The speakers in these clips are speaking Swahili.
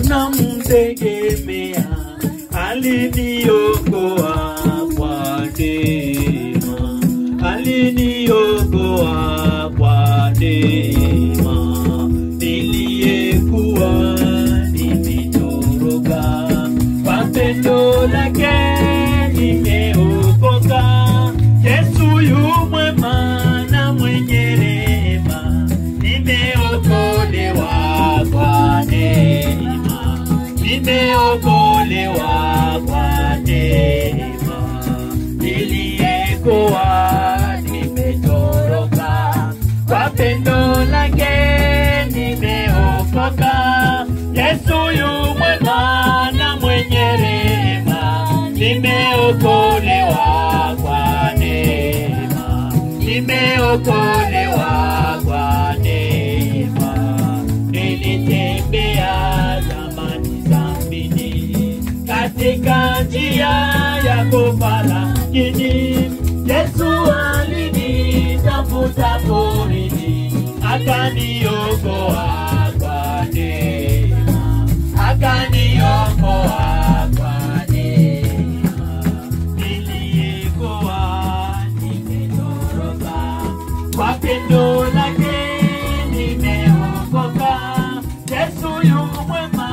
namtegemea, aliniokoa kwa neema, aliniokoa kwa neema. Niliyekuwa nimetoroka, kwa pendo lake nimeokoka. Yesu yu mwema na mwenye rehema, nimeokolewa kwa neema, nimeokolewa kwa neema. Niliyekuwa nimetoroka, kwa pendo lake nimeokoka. Yesu yu mwema na mwenye rehema, nimeokolewa kwa neema, nimeokolewa kwa neema. Nilitembea zamani dhambini, katika njia ya kufa, lakini Yesu alinitafuta porini, akaniokoa kwa neema, akaniokoa kwa neema. Niliyekuwa nimetoroka, kwa pendo lake nimeokoka. Yesu yu mwema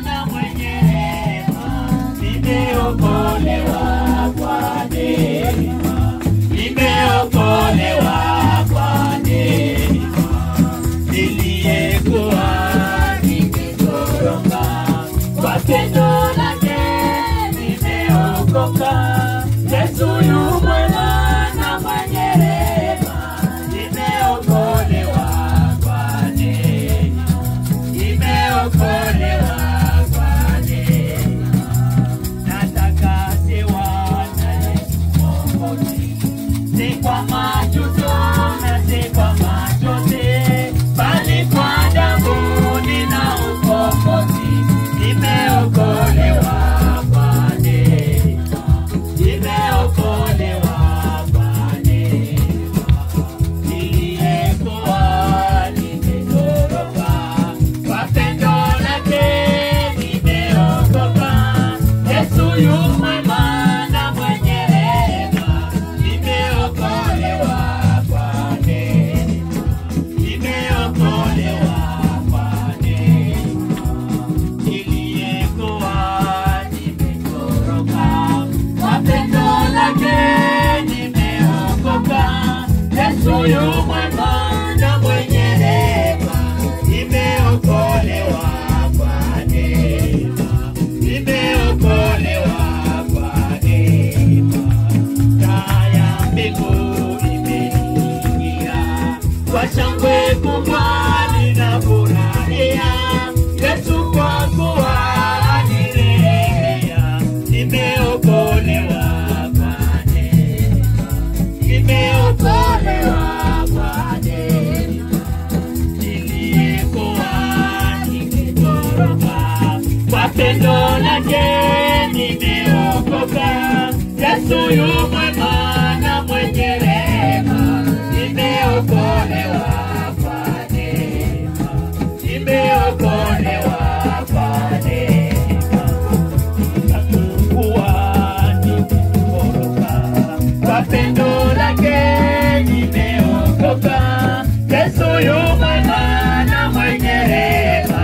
na mwenye rehema, nimeokolewa kwa neema, nimeokolewa kwa neema. Niliyekuwa nimetoroka, kwa pendo lake nimeokoka. Yesu yu mwema na mwenye rehema, nimeokolewa kwa neema, nimeokolewa kwa neema. Natakasewa na Yesu Mwokozi, si kwa majuto na si kwa machozi, bali kwa damu nina ukombozi. Nimeokolewa kwa neema, nimeokolewa kwa neema. Niliyekuwa nimetoroka, kwa pendo lake nimeokoka. Yesu yu mwema na mwenye rehema, nimeokolewa kwa neema, nimeokolewa kwa neema. Niliyekuwa nimetoroka, kwa pendo lake nimeokoka. Yesu yu mwema na mwenye rehema, nimeokolewa kwa neema, nimeokolewa kwa neema. Taa ya mbingu imeingia, kwa shangwe kubwa ninafurahia. Yesu kwa kuwa anirehemia, nimeokolewa kwa neema, nimeokolewa kwa neema. Niliyekuwa nimetoroka, kwa pendo lake nimeokoka. Yesu yu mwema na mwenye rehema, nimeokolewa kwa neema, nimeokolewa kwa neema. Nilikuwa nimetoroka, kwa pendo lake nimeokoka. Yesu yu mwema na mwenye rehema,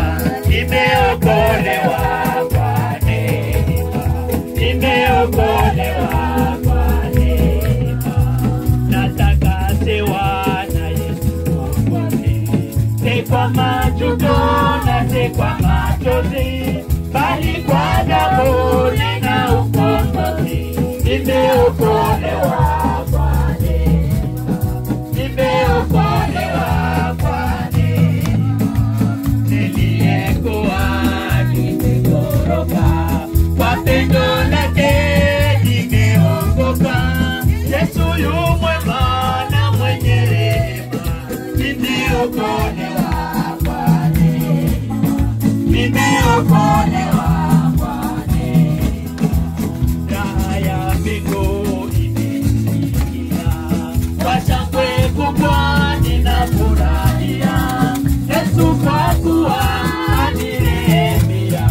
nimeokolewa kwa neema, nimeokolewa kwa neema. Natakasewa na Yesu Mwokozi, si kwa majuto na si kwa machozi, bali kwa damu nina ukombozi. Nimeokolewa kwa neema, nimeokolewa kwa neema. Niliyekuwa nimetoroka, kwa pendo lake nimeokoka. Yesu yu mwema na mwenye rehema, nimeokolewa kwa neema, nimeokolewa kwa neema. Raha ya mbingu imeingia, kwa shangwe kubwa ninafurahia. Yesu kwa kuwa anirehemia,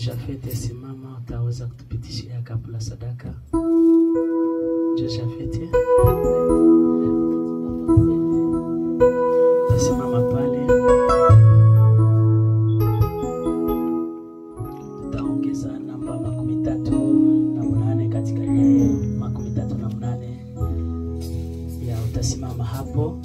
Jafete, simama, utaweza kutupitishia kabla sadaka. Jafete, utasimama pale. Tutaongeza namba 38 katika ile 38 ya utasimama hapo.